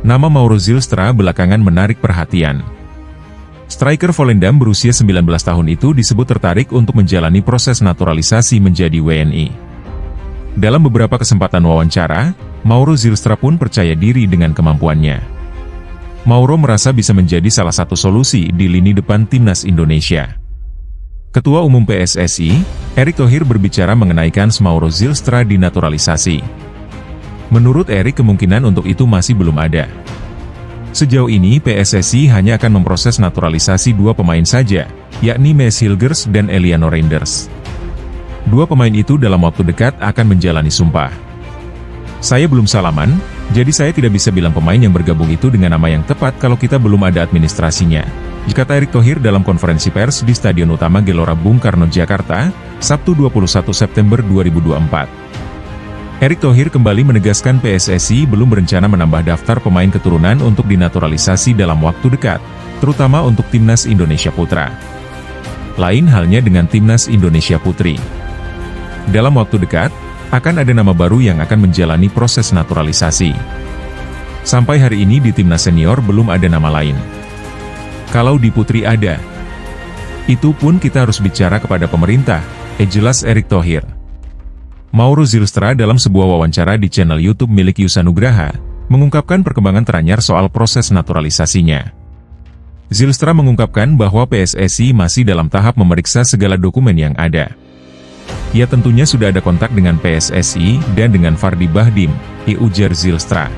Nama Mauro Zylstra belakangan menarik perhatian. Striker Volendam berusia 19 tahun itu disebut tertarik untuk menjalani proses naturalisasi menjadi WNI. Dalam beberapa kesempatan wawancara, Mauro Zylstra pun percaya diri dengan kemampuannya. Mauro merasa bisa menjadi salah satu solusi di lini depan timnas Indonesia. Ketua Umum PSSI, Erick Thohir berbicara mengenai kans Mauro Zylstra dinaturalisasi. Menurut Erick, kemungkinan untuk itu masih belum ada. Sejauh ini PSSI hanya akan memproses naturalisasi dua pemain saja, yakni Maes Hilgers dan Eliano Reinders. Dua pemain itu dalam waktu dekat akan menjalani sumpah. Saya belum salaman, jadi saya tidak bisa bilang pemain yang bergabung itu dengan nama yang tepat kalau kita belum ada administrasinya, kata Erick Thohir dalam konferensi pers di Stadion Utama Gelora Bung Karno, Jakarta, Sabtu 21 September 2024. Erick Thohir kembali menegaskan PSSI belum berencana menambah daftar pemain keturunan untuk dinaturalisasi dalam waktu dekat, terutama untuk Timnas Indonesia Putra. Lain halnya dengan Timnas Indonesia Putri. Dalam waktu dekat, akan ada nama baru yang akan menjalani proses naturalisasi. Sampai hari ini di Timnas Senior belum ada nama lain. Kalau di Putri ada, itu pun kita harus bicara kepada pemerintah, jelas Erick Thohir. Mauro Zylstra dalam sebuah wawancara di channel YouTube milik Yusa Nugraha, mengungkapkan perkembangan teranyar soal proses naturalisasinya. Zylstra mengungkapkan bahwa PSSI masih dalam tahap memeriksa segala dokumen yang ada. Ya, tentunya sudah ada kontak dengan PSSI dan dengan Fardi Bahdim, ujar Zylstra.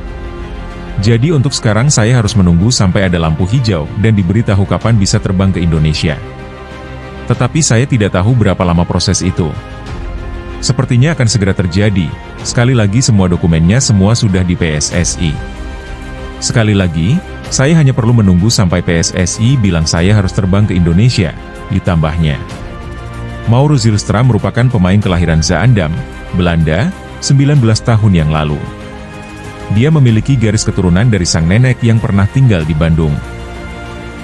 Jadi untuk sekarang saya harus menunggu sampai ada lampu hijau dan diberitahu kapan bisa terbang ke Indonesia. Tetapi saya tidak tahu berapa lama proses itu. Sepertinya akan segera terjadi. Sekali lagi semua dokumennya semua sudah di PSSI. Sekali lagi, saya hanya perlu menunggu sampai PSSI bilang saya harus terbang ke Indonesia, ditambahnya. Mauro Zylstra merupakan pemain kelahiran Zaandam, Belanda, 19 tahun yang lalu. Dia memiliki garis keturunan dari sang nenek yang pernah tinggal di Bandung.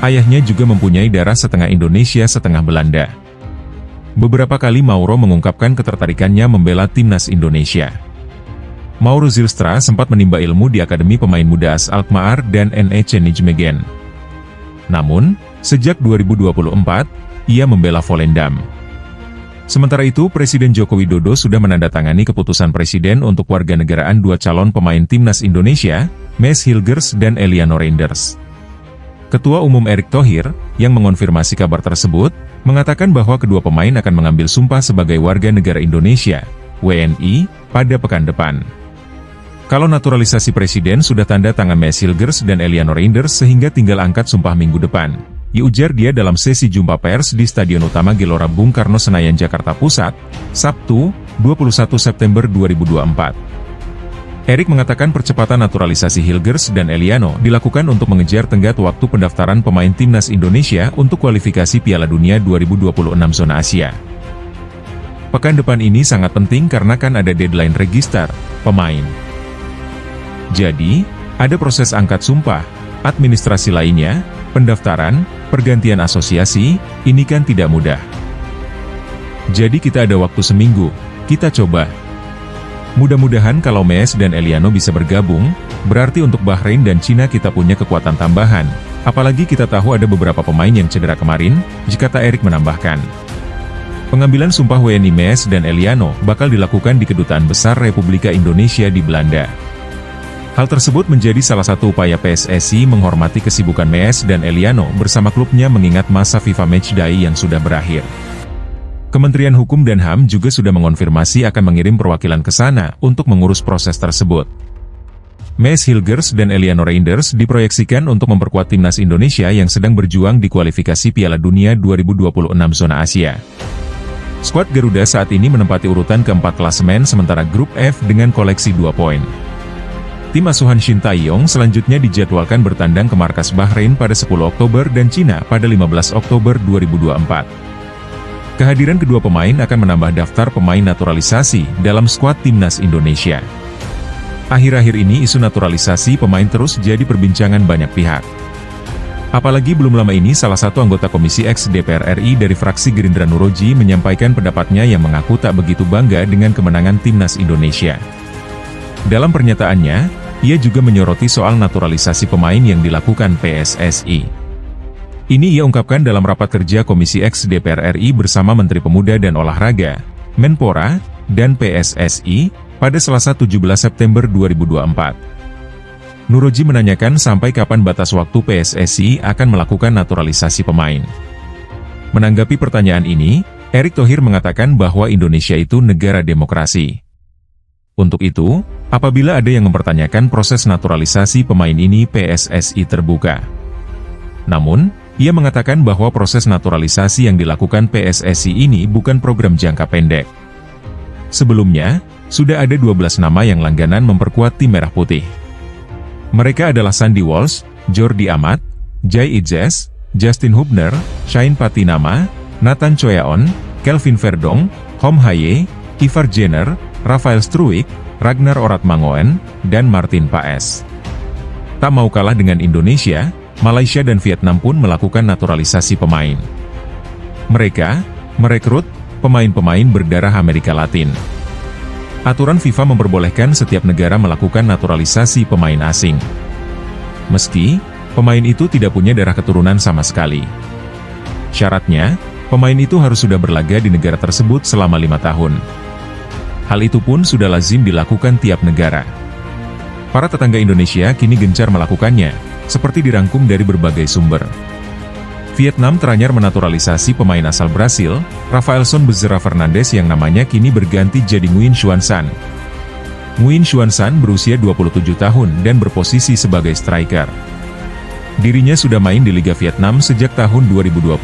Ayahnya juga mempunyai darah setengah Indonesia setengah Belanda. Beberapa kali Mauro mengungkapkan ketertarikannya membela Timnas Indonesia. Mauro Zylstra sempat menimba ilmu di Akademi Pemain Muda AS Alkmaar dan NEC Nijmegen. Namun, sejak 2024, ia membela Volendam. Sementara itu, Presiden Joko Widodo sudah menandatangani keputusan Presiden untuk warganegaraan dua calon pemain Timnas Indonesia, Maes Hilgers dan Eliano Reinders. Ketua Umum Erick Thohir, yang mengonfirmasi kabar tersebut, mengatakan bahwa kedua pemain akan mengambil sumpah sebagai warga negara Indonesia, WNI, pada pekan depan. Kalau naturalisasi Presiden sudah tanda tangan Maes Hilgers dan Eliano Reinders sehingga tinggal angkat sumpah minggu depan, ujar dia dalam sesi jumpa pers di Stadion Utama Gelora Bung Karno, Senayan, Jakarta Pusat, Sabtu, 21 September 2024. Erick mengatakan percepatan naturalisasi Hilgers dan Eliano dilakukan untuk mengejar tenggat waktu pendaftaran pemain Timnas Indonesia untuk kualifikasi Piala Dunia 2026 zona Asia. Pekan depan ini sangat penting karena kan ada deadline register pemain. Jadi, ada proses angkat sumpah, administrasi lainnya, pendaftaran, pergantian asosiasi, ini kan tidak mudah. Jadi kita ada waktu seminggu, kita coba. Mudah-mudahan kalau Maes dan Eliano bisa bergabung, berarti untuk Bahrain dan Cina kita punya kekuatan tambahan, apalagi kita tahu ada beberapa pemain yang cedera kemarin, kata Erick menambahkan. Pengambilan sumpah WNI Maes dan Eliano bakal dilakukan di Kedutaan Besar Republika Indonesia di Belanda. Hal tersebut menjadi salah satu upaya PSSI menghormati kesibukan Maes dan Eliano bersama klubnya mengingat masa FIFA Matchday yang sudah berakhir. Kementerian Hukum dan HAM juga sudah mengonfirmasi akan mengirim perwakilan ke sana untuk mengurus proses tersebut. Maes Hilgers dan Eliano Reinders diproyeksikan untuk memperkuat Timnas Indonesia yang sedang berjuang di kualifikasi Piala Dunia 2026 zona Asia. Skuad Garuda saat ini menempati urutan keempat klasemen sementara grup F dengan koleksi 2 poin. Tim asuhan Shin Tae-yong selanjutnya dijadwalkan bertandang ke markas Bahrain pada 10 Oktober dan Cina pada 15 Oktober 2024. Kehadiran kedua pemain akan menambah daftar pemain naturalisasi dalam skuad Timnas Indonesia. Akhir-akhir ini isu naturalisasi pemain terus jadi perbincangan banyak pihak. Apalagi belum lama ini salah satu anggota Komisi X DPR RI dari fraksi Gerindra Nuroji menyampaikan pendapatnya yang mengaku tak begitu bangga dengan kemenangan Timnas Indonesia. Dalam pernyataannya, ia juga menyoroti soal naturalisasi pemain yang dilakukan PSSI. Ini ia ungkapkan dalam rapat kerja Komisi X DPR RI bersama Menteri Pemuda dan Olahraga, Menpora, dan PSSI, pada Selasa 17 September 2024. Nuroji menanyakan sampai kapan batas waktu PSSI akan melakukan naturalisasi pemain. Menanggapi pertanyaan ini, Erick Thohir mengatakan bahwa Indonesia itu negara demokrasi. Untuk itu, apabila ada yang mempertanyakan proses naturalisasi pemain ini, PSSI terbuka. Namun, ia mengatakan bahwa proses naturalisasi yang dilakukan PSSI ini bukan program jangka pendek. Sebelumnya, sudah ada 12 nama yang langganan memperkuat tim Merah Putih. Mereka adalah Sandy Walsh, Jordi Amat, Jai Idzes, Justin Hubner, Shane Patinama, Nathan Choyaon, Kelvin Verdong, Hom Haye, Ivar Jenner, Rafael Struijk, Ragnar Oratmangoen, dan Martin Paes. Tak mau kalah dengan Indonesia, Malaysia dan Vietnam pun melakukan naturalisasi pemain. Mereka merekrut pemain-pemain berdarah Amerika Latin. Aturan FIFA memperbolehkan setiap negara melakukan naturalisasi pemain asing. Meski pemain itu tidak punya darah keturunan sama sekali. Syaratnya, pemain itu harus sudah berlaga di negara tersebut selama 5 tahun. Hal itu pun sudah lazim dilakukan tiap negara. Para tetangga Indonesia kini gencar melakukannya, seperti dirangkum dari berbagai sumber. Vietnam teranyar menaturalisasi pemain asal Brasil, Rafaelson Bezerra Fernandes yang namanya kini berganti jadi Nguyen Xuan San. Nguyen Xuan San berusia 27 tahun dan berposisi sebagai striker. Dirinya sudah main di Liga Vietnam sejak tahun 2020.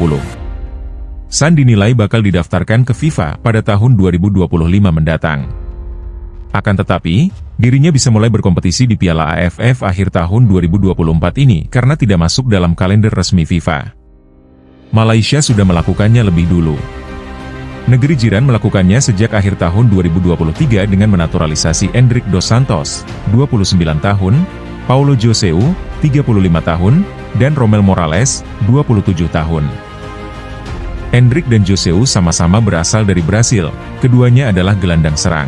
San dinilai bakal didaftarkan ke FIFA pada tahun 2025 mendatang. Akan tetapi, dirinya bisa mulai berkompetisi di Piala AFF akhir tahun 2024 ini karena tidak masuk dalam kalender resmi FIFA. Malaysia sudah melakukannya lebih dulu. Negeri jiran melakukannya sejak akhir tahun 2023 dengan menaturalisasi Endrick Dos Santos, 29 tahun, Paulo Joseu, 35 tahun, dan Romel Morales, 27 tahun. Endrick dan Joseu sama-sama berasal dari Brasil, keduanya adalah gelandang serang.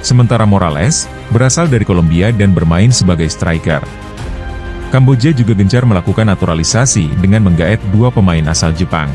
Sementara Morales, berasal dari Kolombia dan bermain sebagai striker. Kamboja juga gencar melakukan naturalisasi dengan menggaet 2 pemain asal Jepang.